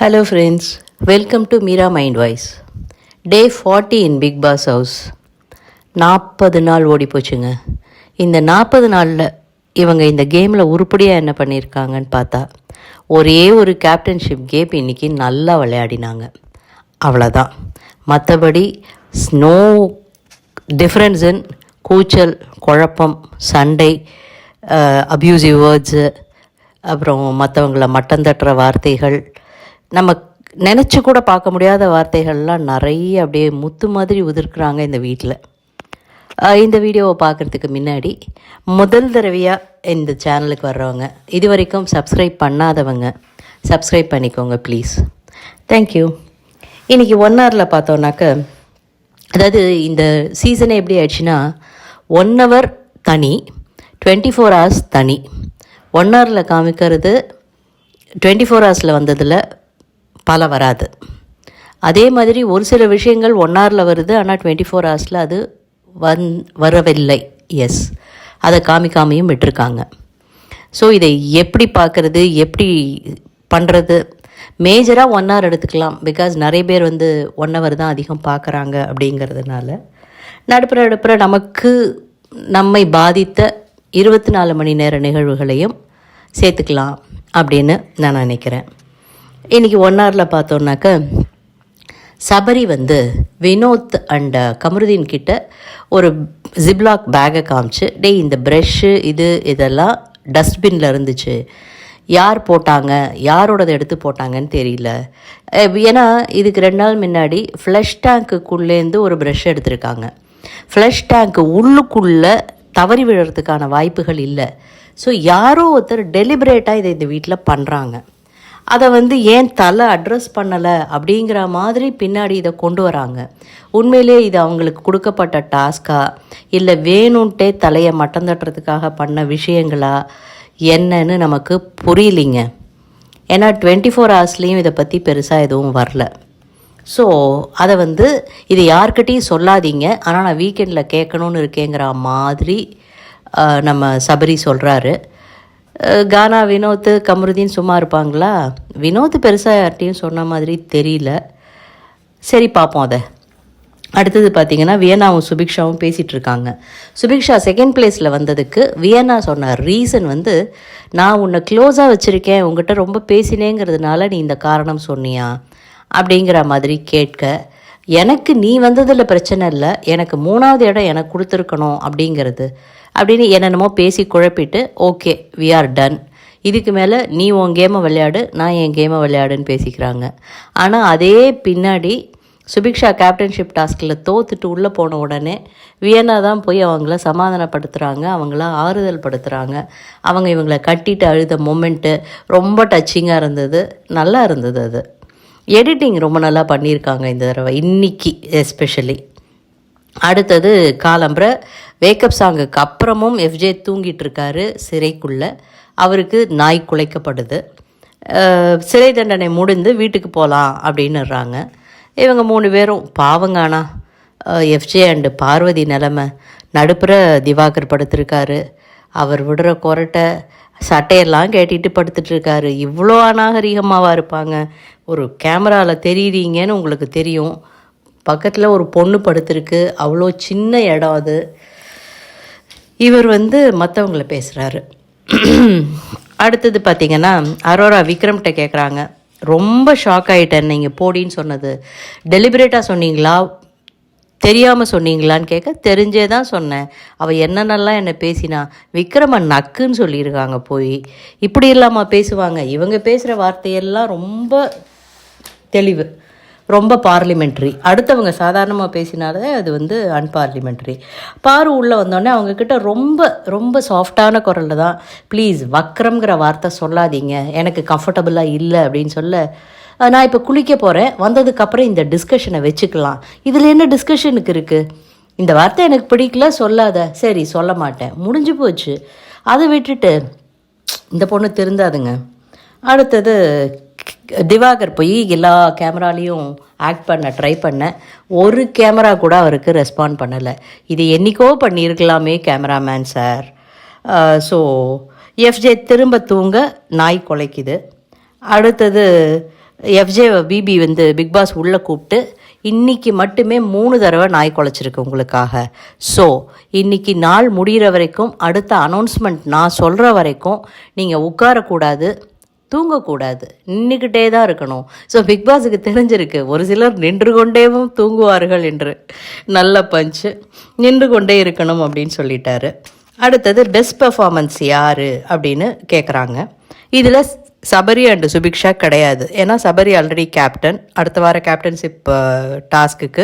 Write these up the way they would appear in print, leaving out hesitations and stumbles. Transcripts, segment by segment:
Hello friends, welcome to Meera Mind Voice. Day 40 in Big Boss House. 40 நாள் ஓடி போச்சுங்க. இந்த 40 நாளில் இவங்க இந்த கேமில் உருப்படியாக என்ன பண்ணியிருக்காங்கன்னு பார்த்தா ஒரே ஒரு கேப்டன்ஷிப் கேம் இன்றைக்கி நல்லா விளையாடினாங்க. அவ்வளோதான். மற்றபடி ஸ்னோ டிஃப்ரென்ஸ் இன் கூச்சல், குழப்பம், சண்டை, அப்யூசிவ் வேர்ட்ஸு, அப்புறம் மற்றவங்கள மட்டம் தட்டுற வார்த்தைகள், நம்ம நினச்சி கூட பார்க்க முடியாத வார்த்தைகள்லாம் நிறைய அப்படியே முத்து மாதிரி உதிர்க்கிறாங்க இந்த வீட்டில். இந்த வீடியோவை பார்க்குறதுக்கு முன்னாடி முதல் தடவையாக இந்த சேனலுக்கு வர்றவங்க, இது வரைக்கும் சப்ஸ்கிரைப் பண்ணாதவங்க சப்ஸ்கிரைப் பண்ணிக்கோங்க ப்ளீஸ். தேங்க்யூ. இன்றைக்கி 1 ஹவரில் பார்த்தோன்னாக்க, அதாவது இந்த சீசனே எப்படி ஆயிடுச்சுன்னா 1 ஹவர் தனி, 24 ஹவர்ஸ் தனி. 1 ஹவரில் காமிக்கிறது 24 ஹவர்ஸில் வந்ததில் பல வராது. அதே மாதிரி ஒரு சில விஷயங்கள் 1 ஹவரில் வருது, ஆனால் 24 ஹவர்ஸில் அது வரவில்லை. எஸ், அதை காமிக்காமையும் விட்டுருக்காங்க. ஸோ இதை எப்படி பார்க்குறது, எப்படி பண்ணுறது? மேஜராக 1 ஹவர் எடுத்துக்கலாம். பிகாஸ் நிறைய பேர் 1 ஹவர் தான் அதிகம் பார்க்குறாங்க அப்படிங்கிறதுனால நடுப்புற நம்மை பாதித்த 24 மணி நேர நிகழ்வுகளையும் சேர்த்துக்கலாம் அப்படின்னு நான் நினைக்கிறேன். இன்றைக்கி 1 ஹவரில் பார்த்தோன்னாக்க, சபரி வினோத் அண்ட் கமருதீன் கிட்ட ஒரு ஜிப்லாக் பேக்கை காமிச்சு, டேய் இந்த ப்ரெஷ்ஷு இதெல்லாம் டஸ்ட்பினில் இருந்துச்சு, யார் போட்டாங்க, யாரோடதை எடுத்து போட்டாங்கன்னு தெரியல. ஏன்னா இதுக்கு 2 நாள் முன்னாடி ஃப்ளஷ் டேங்க்குள்ளேருந்து ஒரு ப்ரெஷ் எடுத்திருக்காங்க. ஃப்ளஷ் டேங்க்கு உள்ளுக்குள்ளே தவறி விழுறதுக்கான வாய்ப்புகள் இல்லை. ஸோ யாரோ ஒருத்தர் டெலிபரேட்டாக இதை இந்த வீட்டில் பண்ணுறாங்க. அதை ஏன் தலை அட்ரஸ் பண்ணலை அப்படிங்கிற மாதிரி பின்னாடி இதை கொண்டு வராங்க. உண்மையிலே இது அவங்களுக்கு கொடுக்கப்பட்ட டாஸ்கா, இல்லை வேணும்ன்ட்டே தலையை மட்டம் தட்டுறதுக்காக பண்ண விஷயங்களா என்னன்னு நமக்கு புரியலிங்க. ஏன்னா 24 ஹவர்ஸ்லேயும் இதை பற்றி பெருசாக எதுவும் வரல. ஸோ அதை இது யார்கிட்டையும் சொல்லாதீங்க, ஆனால் நான் வீக்கெண்டில் கேட்கணுன்னு இருக்கேங்கிற மாதிரி நம்ம சபரி சொல்கிறாரு. கானா, வினோத், கமருதீன் சும்மா இருப்பாங்களா? வினோத் பெருசாக யார்ட்டையும் சொன்ன மாதிரி தெரியல. சரி, பார்ப்போம். அதை அடுத்தது பார்த்திங்கன்னா, வியன்னாவும் சுபிக்ஷாவும் பேசிகிட்டு இருக்காங்க. சுபிக்ஷா செகண்ட் பிளேஸில் வந்ததுக்கு வியன்னா சொன்ன ரீசன் நான் உன்னை க்ளோஸாக வச்சுருக்கேன், உங்ககிட்ட ரொம்ப பேசினேங்கிறதுனால நீ இந்த காரணம் சொன்னியா அப்படிங்கிற மாதிரி கேட்க, எனக்கு நீ வந்ததில் பிரச்சனை இல்லை, எனக்கு 3வது இடம் எனக்கு கொடுத்துருக்கணும் அப்படிங்கிறது அப்படின்னு என்னென்னமோ பேசி குழப்பிட்டு, ஓகே வி ஆர் டன், இதுக்கு மேலே நீ உன் கேமை விளையாடு, நான் என் கேமை விளையாடுன்னு பேசிக்கிறாங்க. ஆனால் அதே பின்னாடி சுபிக்ஷா கேப்டன்ஷிப் டாஸ்கில் தோத்துட்டு உள்ளே போன உடனே வியன்னா தான் போய் அவங்கள சமாதானப்படுத்துகிறாங்க, அவங்கள ஆறுதல் படுத்துகிறாங்க. அவங்க இவங்களை கட்டிட்டு அழுத மொமெண்ட்டு ரொம்ப டச்சிங்காக இருந்தது, நல்லா இருந்தது. அது எடிட்டிங் ரொம்ப நல்லா பண்ணியிருக்காங்க இந்த தடவை, இன்னைக்கு எஸ்பெஷலி. அடுத்தது காலம்புற வேக்கப் சாங்குக்கு அப்புறமும் எஃப்ஜே தூங்கிட்டு இருக்காரு சிறைக்குள்ளே. அவருக்கு நாய் குலைக்கப்படுது. சிறை தண்டனை முடிந்து வீட்டுக்கு போகலாம் அப்படின்னுறாங்க. இவங்க 3 பேரும் பாவங்கானா. எஃப்ஜே அண்டு பார்வதி நிலமை நடுப்புற திவாகர் படுத்திருக்காரு. அவர் விடுற கொரட்டை சட்டையெல்லாம் கேட்டிட்டு படுத்துட்ருக்காரு. இவ்வளோ அநாகரிகமாகவா இருப்பாங்க? ஒரு கேமராவில் தெரியுறீங்கன்னு உங்களுக்கு தெரியும், பக்கத்தில் ஒரு பொண்ணு படுத்திருக்கு, அவ்வளோ சின்ன இடம் அது. இவர் மற்றவங்கள பேசுகிறாரு. அடுத்தது பார்த்திங்கன்னா, அரோரா விக்ரம்கிட்ட கேட்குறாங்க, ரொம்ப ஷாக் ஆகிட்டேன், நீங்கள் போடின்னு சொன்னது டெலிபரேட்டாக சொன்னீங்களா, தெரியாமல் சொன்னீங்களான்னு கேட்க, தெரிஞ்சே தான் சொன்னேன், அவள் என்னென்னலாம் என்னை பேசினா, விக்ரமன் நக்குன்னு சொல்லியிருக்காங்க. போய் இப்படி இல்லாமல் பேசுவாங்க? இவங்க பேசுகிற வார்த்தையெல்லாம் ரொம்ப தெளிவு, ரொம்ப பார்லிமெண்ட்ரி. அடுத்தவங்க சாதாரணமாக பேசினாலே அது அன்பார்லிமெண்ட்ரி. பாரு உள்ளே வந்தோடனே அவங்கக்கிட்ட ரொம்ப ரொம்ப சாஃப்டான குரலில் தான், ப்ளீஸ் வக்ரம்ங்கிற வார்த்தை சொல்லாதீங்க, எனக்கு கம்ஃபர்டபுளாக இல்லை அப்படின்னு சொல்ல, நான் இப்போ குளிக்க போகிறேன், வந்ததுக்கப்புறம் இந்த டிஸ்கஷனை வச்சுக்கலாம். இதில் என்ன டிஸ்கஷனுக்கு இருக்குது? இந்த வார்த்தை எனக்கு பிடிக்கல, சொல்லாத. சரி, சொல்ல மாட்டேன், முடிஞ்சு போச்சு. அதை விட்டுட்டு இந்த பொண்ணு திருந்தாதுங்க. அடுத்தது திவாகர் போய் எல்லா கேமராலையும் ஆக்ட் பண்ண ட்ரை பண்ண, ஒரு கேமரா கூட அவருக்கு ரெஸ்பாண்ட் பண்ணலை. இது என்றைக்கோ பண்ணியிருக்கலாமே கேமராமேன் சார். ஸோ எஃப்ஜே திரும்ப தூங்க நாய் குலைக்குது. அடுத்தது எஃப்ஜே பிபி வந்து பிக் பாஸ் உள்ளே கூப்பிட்டு இன்றைக்கி மட்டுமே 3 தடவை நாய் குலைச்சிருக்கு உங்களுக்காக. ஸோ இன்றைக்கி நாள் முடிகிற வரைக்கும், அடுத்த அனௌன்ஸ்மெண்ட் நான் சொல்கிற வரைக்கும் நீங்கள் உட்காரக்கூடாது, தூங்கக்கூடாது, நின்றுக்கிட்டே தான் இருக்கணும். ஸோ பிக் பாஸுக்கு தெரிஞ்சிருக்கு ஒரு சிலர் நின்று கொண்டேவும் தூங்குவார்கள் என்று. நல்ல பஞ்சு, நின்று கொண்டே இருக்கணும் அப்படின்னு சொல்லிட்டாரு. அடுத்தது பெஸ்ட் பெர்ஃபார்மன்ஸ் யார் அப்படின்னு கேட்குறாங்க. இதில் சபரி அண்டு சுபிக்ஷா கிடையாது. ஏன்னா சபரி ஆல்ரெடி கேப்டன், அடுத்த வார கேப்டன்ஷிப் டாஸ்க்குக்கு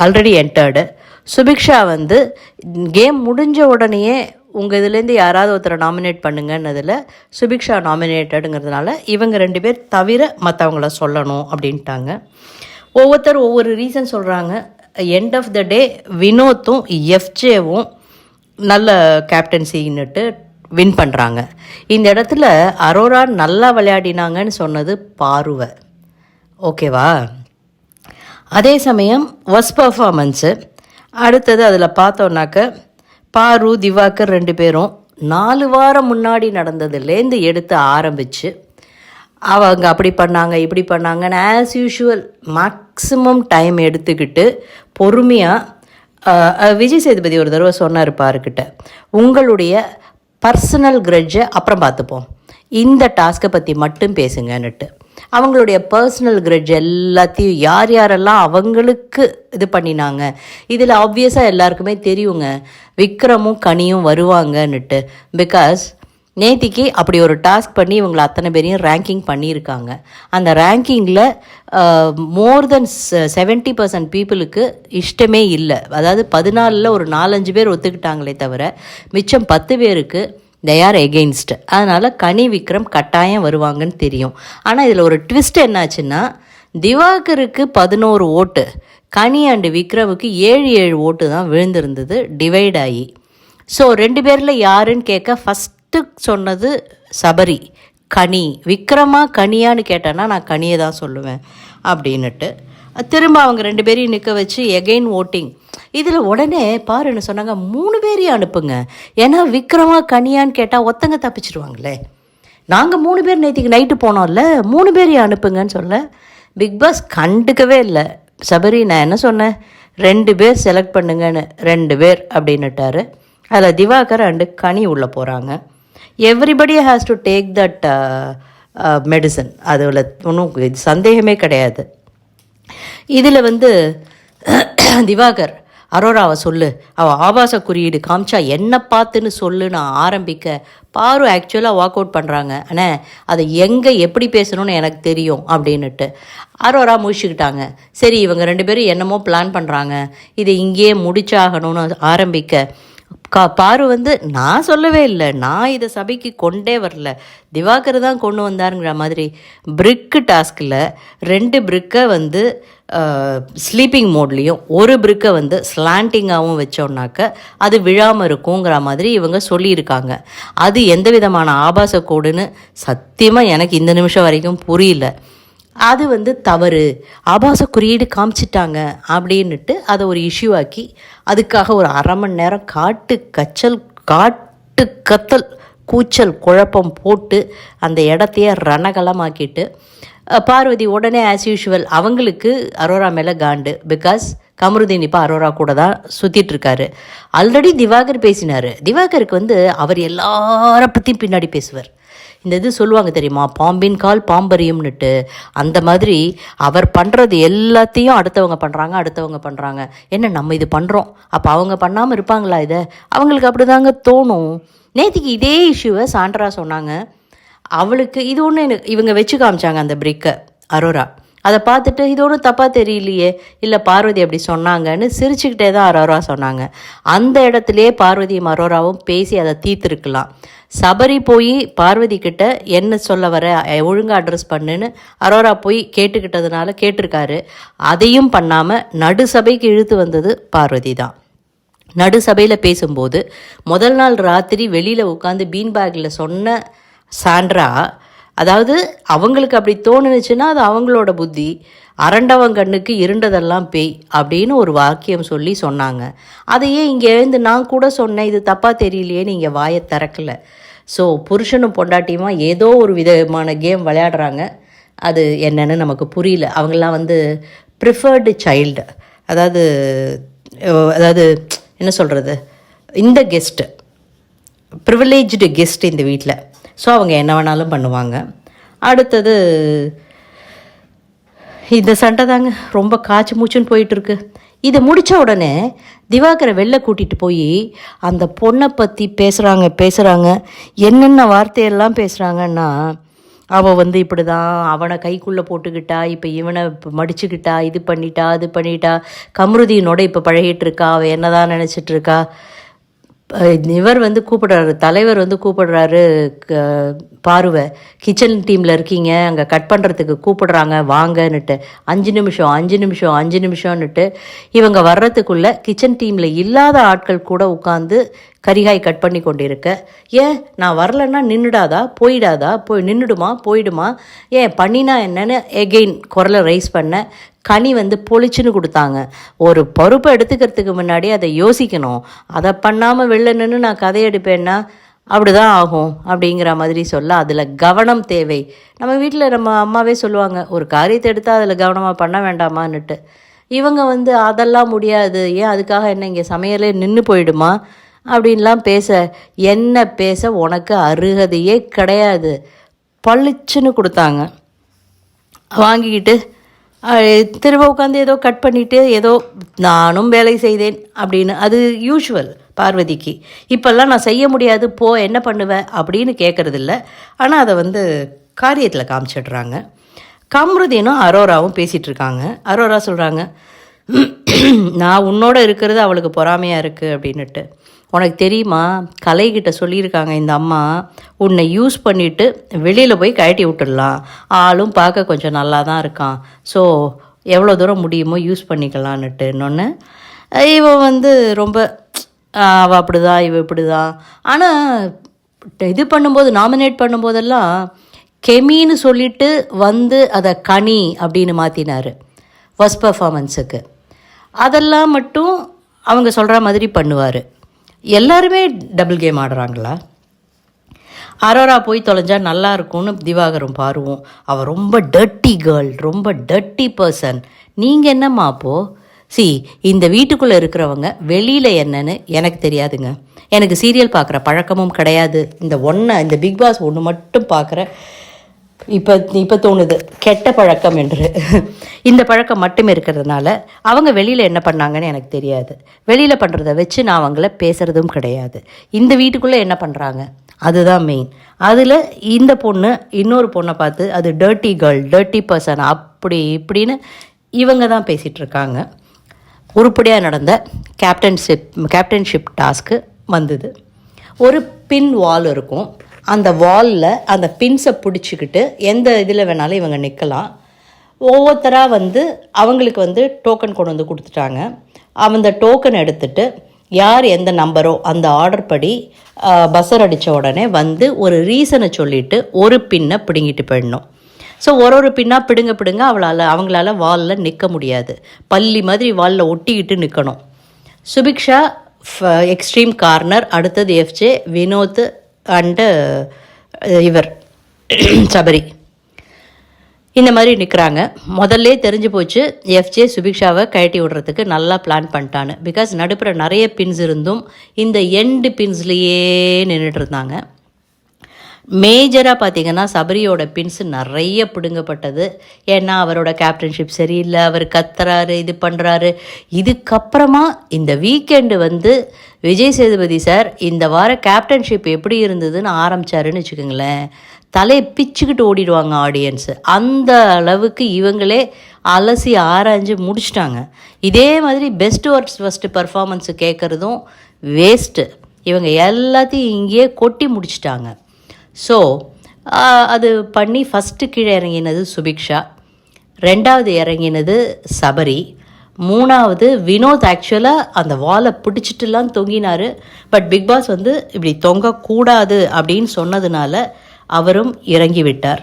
ஆல்ரெடி என்டர்டு. சுபிக்ஷா வந்து கேம் முடிஞ்ச உடனேயே உங்கள் இதுலேருந்து யாராவது ஒருத்தரை நாமினேட் பண்ணுங்கன்னதில் சுபிக்ஷா நாமினேட்டடுங்கிறதுனால இவங்க 2 பேர் தவிர மற்றவங்கள சொல்லணும் அப்படின்ட்டாங்க. ஒவ்வொருத்தர் ஒவ்வொரு ரீசன் சொல்கிறாங்க. எண்ட் ஆஃப் த டே வினோத்தும் எஃப்ஜேவும் நல்ல கேப்டன்சின்னுட்டு வின் பண்ணுறாங்க. இந்த இடத்துல அரோரா நல்லா விளையாடினாங்கன்னு சொன்னது பார்வை, ஓகேவா? அதே சமயம் ஒர்ஸ்ட் பர்ஃபார்மன்ஸு அடுத்தது அதில் பார்த்தோன்னாக்க பாரு, திவாகர் 2 பேரும் 4 வாரம் முன்னாடி நடந்ததுலேருந்து எடுத்து ஆரம்பித்து அவங்க அப்படி பண்ணாங்க இப்படி பண்ணாங்கன்னு ஆஸ் யூஷுவல் மேக்ஸிமம் டைம் எடுத்துக்கிட்டு பொறுமையாக விஜய் சேதுபதி ஒரு தடவை சொன்னார் பாருக்கிட்ட, உங்களுடைய பர்சனல் கிரட்ஜை அப்புறம் பார்த்துப்போம், இந்த டாஸ்க்கை பற்றி மட்டும் பேசுங்கன்னுட்டு. அவங்களுடைய பர்சனல் கிரட்ஜ் எல்லாத்தையும் யார் யாரெல்லாம் அவங்களுக்கு இது பண்ணினாங்க. இதில் ஆப்வியஸாக எல்லாருக்குமே தெரியுங்க விக்ரமும் கனியும் வருவாங்கன்னுட்டு. பிகாஸ் நேத்திக்கு அப்படி ஒரு டாஸ்க் பண்ணி இவங்களை அத்தனை பேரையும் ரேங்கிங் பண்ணியிருக்காங்க. அந்த ரேங்கிங்கில் மோர் தென் 70% பீப்புளுக்கு இஷ்டமே இல்லை. அதாவது 14ல் ஒரு 4-5 பேர் ஒத்துக்கிட்டாங்களே தவிர மிச்சம் 10 பேருக்கு தே ஆர் எகெயின்ஸ்ட். அதனால் கனி விக்ரம் கட்டாயம் வருவாங்கன்னு தெரியும். ஆனால் இதில் ஒரு ட்விஸ்ட் என்னாச்சுன்னா, திவாகருக்கு 11 ஓட்டு, கனி அண்டு விக்ரமுக்கு 7 ஓட்டு தான் விழுந்திருந்தது டிவைட் ஆகி. ஸோ 2 பேரில் யாருன்னு கேட்க ஃபஸ்ட்டு சொன்னது சபரி. கனி, விக்ரமா கனியான்னு கேட்டேன்னா நான் கனியை தான் சொல்லுவேன் அப்படின்னுட்டு திரும்ப அவங்க 2 பேரையும் நிற்க வச்சு எகெயின் ஓட்டிங். இதில் உடனே பாருன்னு சொன்னாங்க 3 பேரையும் அனுப்புங்க, ஏன்னா விக்ரமா கனியான்னு கேட்டால் ஒத்தங்க தப்பிச்சிடுவாங்களே. நாங்கள் 3 பேர் நேற்றுக்கு நைட்டு போனோம்ல, 3 பேரையும் அனுப்புங்கன்னு சொல்ல பிக் பாஸ் கண்டுக்கவே இல்லை. சபரி நான் என்ன சொன்னேன், 2 பேர் செலக்ட் பண்ணுங்கன்னு, 2 பேர் அப்படின்னுட்டாரு. அதில் திவாகர் அண்டு கனி உள்ளே போகிறாங்க. Everybody has to take that medicine, அதில் ஒன்றும் சந்தேகமே கிடையாது. இதில் வந்து திவாகர் அரோராவை சொல்லு, அவள் ஆபாச குறியீடு காமிச்சா என்ன பார்த்துன்னு சொல்லு நான் ஆரம்பிக்க பாரு ஆக்சுவலாக வாக் அவுட் பண்ணுறாங்க. ஆனால் அதை எங்கே எப்படி பேசணும்னு எனக்கு தெரியும் அப்படின்னுட்டு அரோரா முடிச்சுக்கிட்டாங்க. சரி இவங்க 2 பேரும் என்னமோ பிளான் பண்ணுறாங்க, இதை இங்கேயே முடிச்சாகணும்னு ஆரம்பிக்க பாரு வந்து நான் சொல்லவே இல்லை, நான் இதை சபைக்கு கொண்டே வரல, திவாகர் தான் கொண்டு வந்தாருங்கிற மாதிரி பிரிக்கு டாஸ்கில் 2 பிரிக்கை வந்து ஸ்லீப்பிங் மோட்லேயும் 1 பிரிக்கை வந்து ஸ்லாண்டிங்காகவும் வச்சோன்னாக்க அது விழாமல் இருக்குங்கிற மாதிரி இவங்க சொல்லியிருக்காங்க. அது எந்த விதமான ஆபாச கோடுன்னு சத்தியமாக எனக்கு இந்த நிமிஷம் வரைக்கும் புரியல. அது வந்து தவறு, ஆபாச குறியீடு காமிச்சிட்டாங்க அப்படின்னுட்டு அதை ஒரு இஷ்யூ ஆக்கி அதுக்காக ஒரு 1/2 மணி நேரம் காட்டு கத்தல் கூச்சல் குழப்பம் போட்டு அந்த இடத்தையே ரணகலமாக்கிட்டு பார்வதி உடனே ஆஸ் யூஷுவல் அவங்களுக்கு அரோரா மேலே காண்டு. பிகாஸ் கமருதீன் இப்போ அரோரா கூட தான் சுற்றிட்டுருக்காரு. ஆல்ரெடி திவாகர் பேசினார். திவாகருக்கு வந்து அவர் எல்லார பற்றியும் பின்னாடி பேசுவார். இந்த இது சொல்லுவாங்க தெரியுமா, பாம்பின் கால் பாம்பரியும்னுட்டு. அந்த மாதிரி அவர் பண்ணுறது எல்லாத்தையும் அடுத்தவங்க பண்ணுறாங்க. என்ன நம்ம இது பண்ணுறோம், அப்போ அவங்க பண்ணாமல் இருப்பாங்களா? இதை அவங்களுக்கு அப்படி தாங்க தோணும். நேற்றுக்கு இதே இஷ்யூவை சாண்ட்ரா சொன்னாங்க. அவளுக்கு இது ஒன்று இவங்க வச்சு காமிச்சாங்க அந்த பிரிக்கை அரோரா. அதை பார்த்துட்டு இது ஒன்றும் தப்பாக தெரியலையே, இல்லை பார்வதி அப்படி சொன்னாங்கன்னு சிரிச்சுக்கிட்டே தான் அரோரா சொன்னாங்க. அந்த இடத்துலையே பார்வதியும் அரோராவும் பேசி அதை தீர்த்துருக்கலாம். சபரி போய் பார்வதி கிட்ட என்ன சொல்ல வர, ஒழுங்காக அட்ரஸ் பண்ணுன்னு அரோரா போய் கேட்டிருக்காரு. அதையும் பண்ணாமல் நடு சபைக்கு இழுத்து வந்தது பார்வதி தான். நடு சபையில் பேசும்போது முதல் நாள் ராத்திரி வெளியில் உட்காந்து பீன் பேக்கில் சொன்ன சாண்ட்ரா, அதாவது அவங்களுக்கு அப்படி தோணுச்சுன்னா அது அவங்களோட புத்தி, அரண்டவன் கண்ணுக்கு இருண்டதெல்லாம் பேய் அப்படின்னு ஒரு வாக்கியம் சொல்லி சொன்னாங்க. அதையே இங்கே எழுந்து நான் கூட சொன்னேன், இது தப்பாக தெரியலையே, நீங்கள் வாயை திறக்கலை. ஸோ புருஷனும் பொண்டாட்டியுமா ஏதோ ஒரு விதமான கேம் விளையாடுறாங்க. அது என்னன்னு நமக்கு புரியல. அவங்களாம் வந்து ப்ரிஃபர்டு சைல்டு, அதாவது அதாவது என்ன சொல்கிறது, இந்த கெஸ்ட்டு ப்ரிவிலேஜ்டு கெஸ்ட் இந்த வீட்டில். ஸோ அவங்க என்ன வேணாலும் பண்ணுவாங்க. அடுத்தது இந்த சண்டை தாங்க ரொம்ப காய்ச்சி மூச்சுன்னு போயிட்டுருக்கு. இதை முடித்த உடனே திவாகரை வெளில கூட்டிகிட்டு போய் அந்த பொண்ணை பற்றி பேசுகிறாங்க. என்னென்ன வார்த்தையெல்லாம் பேசுகிறாங்கன்னா, அவள் வந்து இப்படி தான் அவனை கைக்குள்ளே போட்டுக்கிட்டா, இப்போ இவனை மடிச்சுக்கிட்டா, இது பண்ணிட்டா அது பண்ணிட்டா, கம்ருதீனோட இப்போ பழகிட்டு இருக்கா, அவள் என்ன தான் நினச்சிட்ருக்கா. இவர் வந்து கூப்பிடுறாரு, தலைவர் வந்து கூப்பிடுறாரு பாருவை, கிச்சன் டீமில் இருக்கீங்க, அங்கே கட் பண்ணுறதுக்கு கூப்பிடுறாங்க வாங்கன்னுட்டு. 5 நிமிஷம்னுட்டு இவங்க வர்றதுக்குள்ளே கிச்சன் டீமில் இல்லாத ஆட்கள் கூட உட்காந்து கரிகாய் கட் பண்ணி கொண்டு இருக்க. ஏன் நான் வரலன்னா நின்றுடாதா, நின்றுடுமா போயிடுமா, ஏன் பண்ணினா என்னன்னு எகெயின் குரலை ரைஸ் பண்ண. கனி வந்து பொழிச்சுன்னு கொடுத்தாங்க. ஒரு பொறுப்பை எடுத்துக்கிறதுக்கு முன்னாடி அதை யோசிக்கணும். அதை பண்ணாமல் வெளில நின்று நான் கதை எடுப்பேன்னா அப்படி தான் ஆகும் அப்படிங்கிற மாதிரி சொல்ல, அதில் கவனம் தேவை. நம்ம வீட்டில் நம்ம அம்மாவே சொல்லுவாங்க, ஒரு காரியத்தை எடுத்தால் அதில் கவனமாக பண்ண வேண்டாமான்னுட்டு. இவங்க வந்து அதெல்லாம் முடியாது, ஏன் அதுக்காக என்ன இங்கே சமையலே நின்று போயிடுமா அப்படின்லாம் என்ன பேச உனக்கு அருகதையே கிடையாது. பளிச்சுன்னு கொடுத்தாங்க. வாங்கிக்கிட்டு திரும்ப உட்காந்து ஏதோ கட் பண்ணிவிட்டு ஏதோ நானும் வேலை செய்தேன் அப்படின்னு, அது யூஷுவல் பார்வதிக்கு. இப்போல்லாம் நான் செய்ய முடியாது போ என்ன பண்ணுவேன் அப்படின்னு கேட்குறதில்ல. ஆனால் அதை வந்து காரியத்தில் காமிச்சிடுறாங்க. கம்ருதீனும் அரோராவும் பேசிகிட்ருக்காங்க. அரோரா சொல்கிறாங்க, நான் உன்னோட இருக்கிறது அவளுக்கு பொறாமையாக இருக்குது அப்படின்னுட்டு. உனக்கு தெரியுமா, கலைகிட்ட சொல்லியிருக்காங்க இந்த அம்மா, உன்னை யூஸ் பண்ணிவிட்டு வெளியில் போய் கழட்டி விட்டுடலாம், ஆளும் பார்க்க கொஞ்சம் நல்லா தான் இருக்கான், ஸோ எவ்வளோ தூரம் முடியுமோ யூஸ் பண்ணிக்கலான்னுட்டு. இன்னொன்று இவன் வந்து ரொம்ப அவள் அப்படி தான் இவள் இப்படி தான். ஆனால் இது பண்ணும்போது, நாமினேட் பண்ணும்போதெல்லாம் கெமின்னு சொல்லிட்டு வந்து அதை கனி அப்படின்னு மாற்றினார் ஃபர்ஸ்ட் பர்ஃபார்மன்ஸுக்கு. அதெல்லாம் மட்டும் அவங்க சொல்கிற மாதிரி பண்ணுவார். எல்லாருமே டபுள் கேம் ஆடுறாங்களா? அரோரா போய் தொலைஞ்சா நல்லா இருக்கும்னு திவாகரும் பாருவோம். அவள் ரொம்ப டர்ட்டி கேர்ள், ரொம்ப டர்ட்டி பர்சன். நீங்கள் என்னம்மா அப்போது? இந்த வீட்டுக்குள்ளே இருக்கிறவங்க வெளியில் என்னன்னு எனக்கு தெரியாதுங்க. எனக்கு சீரியல் பார்க்குற பழக்கமும் கிடையாது. இந்த பிக் பாஸ் ஒன்று மட்டும் பார்க்குற இப்போ தோணுது கெட்ட பழக்கம் என்று. இந்த பழக்கம் மட்டுமே இருக்கிறதுனால அவங்க வெளியில் என்ன பண்ணாங்கன்னு எனக்கு தெரியாது. வெளியில் பண்ணுறதை வச்சு நான் அவங்கள பேசுகிறதும் கிடையாது. இந்த வீட்டுக்குள்ளே என்ன பண்ணுறாங்க அதுதான் மெயின். அதில் இந்த பொண்ணு இன்னொரு பொண்ணை பார்த்து அது டர்ட்டி கேர்ள், டர்ட்டி பர்சன் அப்படி இப்படின்னு இவங்க தான் பேசிகிட்டு இருக்காங்க. உருப்படியாக நடந்த கேப்டன்ஷிப் டாஸ்க்கு வந்தது. ஒரு பின் வால் இருக்கும். அந்த வாலில் அந்த பின்ஸை பிடிச்சிக்கிட்டு எந்த இதில் வேணாலும் இவங்க நிற்கலாம். ஒவ்வொருத்தராக வந்து அவங்களுக்கு வந்து டோக்கன் கொண்டு வந்து கொடுத்துட்டாங்க. அந்த டோக்கன் எடுத்துகிட்டு யார் எந்த நம்பரோ அந்த ஆர்டர் படி பஸ்ஸர் அடித்த உடனே வந்து ஒரு ரீசனை சொல்லிவிட்டு ஒரு பின்னை பிடுங்கிட்டு போயிடணும். ஸோ ஒரு பின்னாக பிடுங்க அவங்களால வாலில் நிற்க முடியாது. பள்ளி மாதிரி வாலில் ஒட்டிக்கிட்டு நிற்கணும். சுபிக்ஷா எக்ஸ்ட்ரீம் கார்னர், அடுத்தது எஃப்ஜே, வினோத் அண்டு இவர் சபரி இந்த மாதிரி நிற்கிறாங்க. முதல்ல தெரிஞ்சு போச்சு எஃப்ஜே சுபிக்ஷாவை கழட்டி விடுறதுக்கு நல்லா பிளான் பண்ணிட்டான்னு. பிகாஸ் நடுப்புற நிறைய பின்ஸ் இருந்தும் இந்த எண்டு பின்ஸ்லேயே நின்றுட்டு இருந்தாங்க. மேஜராக பார்த்திங்கன்னா சபரியோட பின்ஸ் நிறைய பிடுங்கப்பட்டது. ஏன்னா அவரோட கேப்டன்ஷிப் சரியில்லை, அவர் கத்துறாரு, இது பண்ணுறாரு. இதுக்கப்புறமா இந்த வீக்கெண்டு வந்து விஜய் சேதுபதி சார் இந்த வார கேப்டன்ஷிப் எப்படி இருந்ததுன்னு ஆரம்பித்தாருன்னு வச்சுக்கோங்களேன், தலையை பிச்சுக்கிட்டு ஓடிடுவாங்க ஆடியன்ஸு. அந்த அளவுக்கு இவங்களே அலசி ஆராய்ஞ்சு முடிச்சிட்டாங்க. இதே மாதிரி ஃபஸ்ட்டு பர்ஃபார்மன்ஸு கேட்குறதும் வேஸ்ட்டு. இவங்க எல்லாத்தையும் இங்கேயே கொட்டி முடிச்சிட்டாங்க. ஸோ அது பண்ணி ஃபஸ்ட்டு கீழே இறங்கினது சுபிக்ஷா, ரெண்டாவது இறங்கினது சபரி, மூணாவது வினோத். ஆக்சுவலாக அந்த வாலை பிடிச்சிட்டுலாம் தொங்கினார். பட் பிக் பாஸ் வந்து இப்படி தொங்கக்கூடாது அப்படின்னு சொன்னதுனால அவரும் இறங்கி விட்டார்.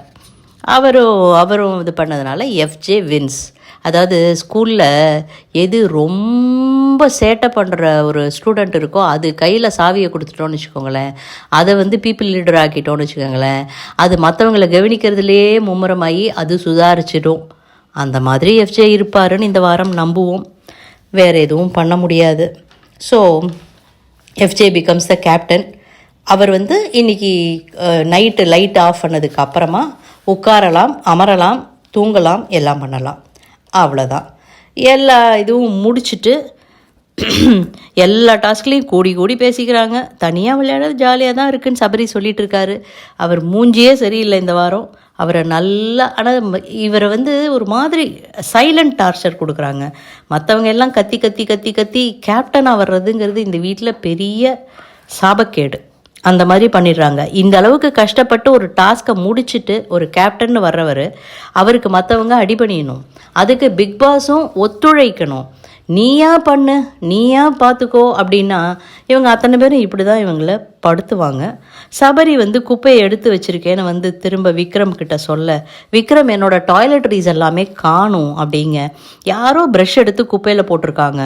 அவரும் இது பண்ணதுனால எஃப்ஜே வின்ஸ். அதாவது ஸ்கூலில் எது ரொம்ப சேட்டை பண்ணுற ஒரு ஸ்டூடெண்ட் இருக்கோ அது கையில் சாவியை கொடுத்துட்டோன்னு வச்சுக்கோங்களேன், அதை வந்து பீப்புள் லீடர் ஆக்கிட்டோன்னு வச்சுக்கோங்களேன், அது மற்றவங்களை கவனிக்கிறதுலேயே மும்முரமாகி அது சுதாரிச்சிடும். அந்த மாதிரி எஃப்ஜே இருப்பாருன்னு இந்த வாரம் நம்புவோம். வேறு எதுவும் பண்ண முடியாது. So FJ becomes the captain. அவர் வந்து இன்றைக்கி நைட்டு லைட் ஆஃப் பண்ணதுக்கு அப்புறமா உட்காரலாம், அமரலாம், தூங்கலாம், எல்லாம் பண்ணலாம். அவ்வளோதான். எல்லா இதுவும் முடிச்சுட்டு எல்லா டாஸ்க்லேயும் கூடி பேசிக்கிறாங்க. தனியாக விளையாடுறது ஜாலியாக தான் இருக்குதுன்னு சபரி சொல்லிகிட்டு இருக்காரு. அவர் மூஞ்சியே சரியில்லை இந்த வாரம். அவரை நல்லா, ஆனால் இவரை வந்து ஒரு மாதிரி சைலண்ட் டார்ச்சர் கொடுக்குறாங்க. மற்றவங்க எல்லாம் கத்தி கத்தி கத்தி கத்தி கேப்டனாக வர்றதுங்கிறது இந்த வீட்டில் பெரிய சாபக்கேடு. அந்த மாதிரி பண்ணிடுறாங்க. இந்த அளவுக்கு கஷ்டப்பட்டு ஒரு டாஸ்க்கை முடிச்சுட்டு ஒரு கேப்டன் வர்றவர், அவருக்கு மற்றவங்க அடிபணியணும். அதுக்கு பிக் பாஸும் ஒத்துழைக்கணும். நீயா பண்ணு, நீயா பார்த்துக்கோ அப்படின்னா இவங்க அத்தனை பேரும் இப்படி தான் இவங்கள படுத்துவாங்க. சபரி வந்து குப்பையை எடுத்து வச்சுருக்கேன்னு வந்து திரும்ப விக்ரம் கிட்ட சொல்ல, விக்ரம் என்னோட டாய்லெட்ரிஸ் எல்லாமே காணும் அப்படிங்க. யாரோ ப்ரஷ் எடுத்து குப்பையில் போட்டிருக்காங்க.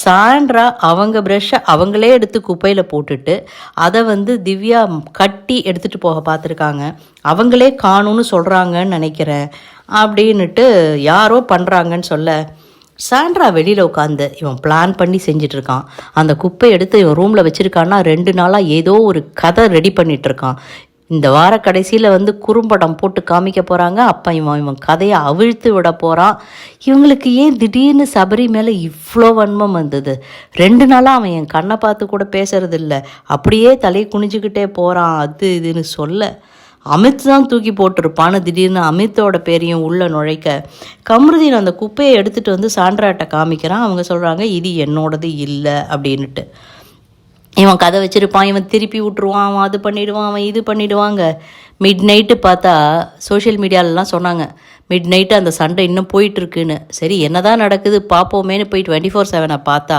சாண்ட்ரா அவங்க ப்ரஷ்ஷை அவங்களே எடுத்து குப்பையில் போட்டுட்டு அதை வந்து திவ்யா கட்டி எடுத்துகிட்டு போக பார்த்துருக்காங்க. அவங்களே காணும்னு சொல்கிறாங்கன்னு நினைக்கிறேன் அப்படின்னுட்டு யாரோ பண்ணுறாங்கன்னு சொல்ல, சாண்ட்ரா வெளியில் உட்காந்து இவன் பிளான் பண்ணி செஞ்சிட்ருக்கான். அந்த குப்பை எடுத்து இவன் ரூமில் வச்சுருக்கான்னா 2 நாளாக ஏதோ ஒரு கதை ரெடி பண்ணிகிட்ருக்கான். இந்த வார கடைசியில் வந்து குறும்படம் போட்டு காமிக்க போகிறாங்க. அப்போ இவன் கதையை அவிழ்த்து விட போகிறான். இவங்களுக்கு ஏன் திடீர்னு சபரி மேலே இவ்வளோ வன்மம் வந்தது? 2 நாளாக அவன் என் கண்ணை பார்த்து கூட பேசுறதில்ல, அப்படியே தலையை குனிஞ்சிக்கிட்டே போகிறான், அது இதுன்னு சொல்ல, அமித் தான் தூக்கி போட்டிருப்பான்னு திடீர்னு அமித்தோட பேரையும் உள்ளே நுழைக்க, கமருதீன் அந்த குப்பையை எடுத்துகிட்டு வந்து சாண்ட்ராட்ட காமிக்கிறான். அவங்க சொல்கிறாங்க இது என்னோடது இல்லை அப்படின்ட்டு. இவன் கதை வச்சுருப்பான், இவன் திருப்பி விட்டுருவான், அவன் அது பண்ணிவிடுவான், அவன் இது பண்ணிவிடுவாங்க. மிட் நைட்டு பார்த்தா சோஷியல் மீடியாலலாம் சொன்னாங்க மிட் நைட்டு அந்த சண்டை இன்னும் போயிட்டுருக்குன்னு. சரி என்ன தான் நடக்குது பார்ப்போமேனு போய் 24/7 பார்த்தா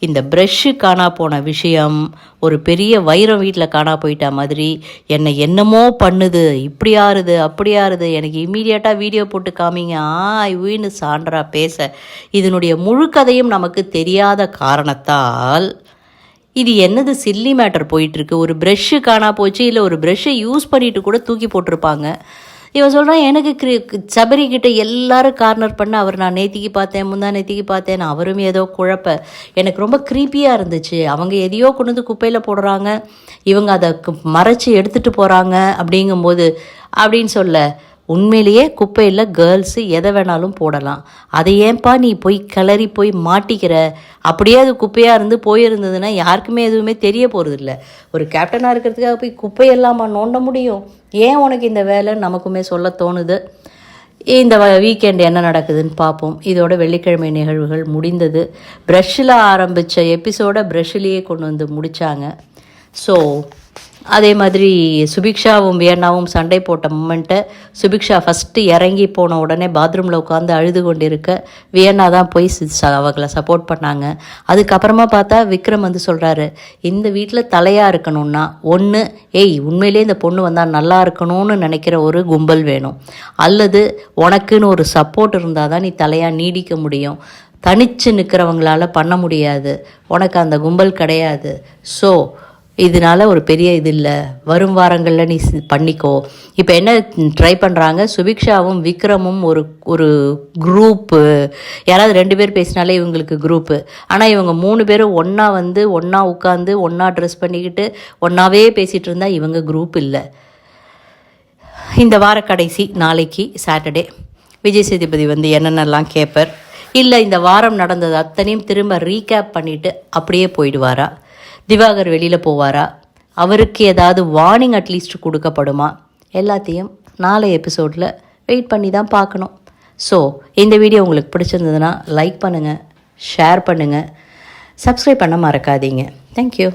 இந்த ப்ரெஷ்ஷு காணா போன விஷயம் ஒரு பெரிய வைரம் வீட்டில் காணா போயிட்டா மாதிரி என்னை என்னமோ பண்ணுது, இப்படி ஆறுது அப்படி ஆறுது, எனக்கு இம்மீடியட்டாக வீடியோ போட்டு காமிங்க இவ்வின்னு சாண்ட்ரா பேச, இதனுடைய முழு கதையும் நமக்கு தெரியாத காரணத்தால் இது என்னது சில்லி மேட்டர் போயிட்டுருக்கு. ஒரு ப்ரெஷ்ஷு காணா போச்சு, இல்லை ஒரு ப்ரெஷ்ஷை யூஸ் பண்ணிட்டு கூட தூக்கி போட்டிருப்பாங்க. இவன் சொல்கிறான் எனக்கு சபரிக்கிட்ட எல்லாரும் கார்னர் பண்ண, அவர் நான் நேத்திக்கு பார்த்தேன், முந்தா நேத்திக்கு பார்த்தேன், அவரும் ஏதோ குழப்ப, எனக்கு ரொம்ப க்ரீப்பியாக இருந்துச்சு. அவங்க எதையோ கொண்டு வந்து குப்பையில் போடுறாங்க, இவங்க அதை மறைச்சி எடுத்துகிட்டு போகிறாங்க அப்படிங்கும்போது அப்படின்னு சொல்ல, உண்மையிலேயே குப்பையில் கேர்ள்ஸு எதை வேணாலும் போடலாம். அதை ஏன்பா நீ போய் கிளறி போய் மாட்டிக்கிற? அப்படியே அது குப்பையாக இருந்து போயிருந்ததுன்னா யாருக்குமே எதுவுமே தெரிய போகிறது இல்லை. ஒரு கேப்டனாக இருக்கிறதுக்காக போய் குப்பையெல்லாமா நோண்ட முடியும்? ஏன் உனக்கு இந்த வேலை நமக்குமே சொல்ல தோணுது. இந்த வீக்கெண்ட் என்ன நடக்குதுன்னு பார்ப்போம். இதோட வெள்ளிக்கிழமை நிகழ்வுகள் முடிந்தது. ப்ரஷ்ஷில் ஆரம்பித்த எபிசோடை ப்ரஷ்ஷிலேயே கொண்டு வந்து முடித்தாங்க. ஸோ அதே மாதிரி சுபிக்ஷாவும் வியன்னாவும் சண்டை போட்ட மூமெண்ட்டை சுபிக்ஷா ஃபஸ்ட்டு இறங்கி போன உடனே பாத்ரூமில் உட்காந்து அழுது கொண்டு இருக்க வியன்னா தான் போய் அவங்களை சப்போர்ட் பண்ணாங்க. அதுக்கப்புறமா பார்த்தா விக்ரம் வந்து சொல்கிறாரு, இந்த வீட்டில் தலையாக இருக்கணும்னா ஒன்று உண்மையிலே இந்த பொண்ணு வந்தால் நல்லா இருக்கணும்னு நினைக்கிற ஒரு கும்பல் வேணும், அல்லது உனக்குன்னு ஒரு சப்போர்ட் இருந்தால் தான் நீ தலையாக நீடிக்க முடியும். தனித்து நிற்கிறவங்களால பண்ண முடியாது, உனக்கு அந்த கும்பல் கிடையாது. ஸோ இதனால் ஒரு பெரிய இது இல்லை, வரும் வாரங்களில் நீ பண்ணிக்கோ. இப்போ என்ன ட்ரை பண்ணுறாங்க, சுபிக்ஷாவும் விக்ரமும் ஒரு குரூப்பு, யாராவது 2 பேர் பேசினாலே இவங்களுக்கு குரூப்பு. ஆனால் இவங்க 3 பேரும் ஒன்றா வந்து ஒன்றா உட்காந்து ஒன்றா ட்ரெஸ் பண்ணிக்கிட்டு ஒன்றாவே பேசிகிட்டு இருந்தால் இவங்க குரூப் இல்லை. இந்த வார கடைசி நாளைக்கு சாட்டர்டே விஜய் சேதுபதி வந்து என்னென்னலாம் கேட்பார், இல்லை இந்த வாரம் நடந்தது அத்தனையும் திரும்ப ரீகேப் பண்ணிவிட்டு அப்படியே போயிடுவாரா? திவாகர் வெளியில் போவாரா? அவருக்கு ஏதாவது வார்னிங் அட்லீஸ்ட் கொடுக்கப்படுமா? எல்லாத்தையும் நாளை எபிசோடில் வெயிட் பண்ணி தான் பார்க்கணும். ஸோ இந்த வீடியோ உங்களுக்கு பிடிச்சிருந்ததுன்னா லைக் பண்ணுங்கள், ஷேர் பண்ணுங்கள், சப்ஸ்கிரைப் பண்ண மறக்காதீங்க. தேங்க்யூ.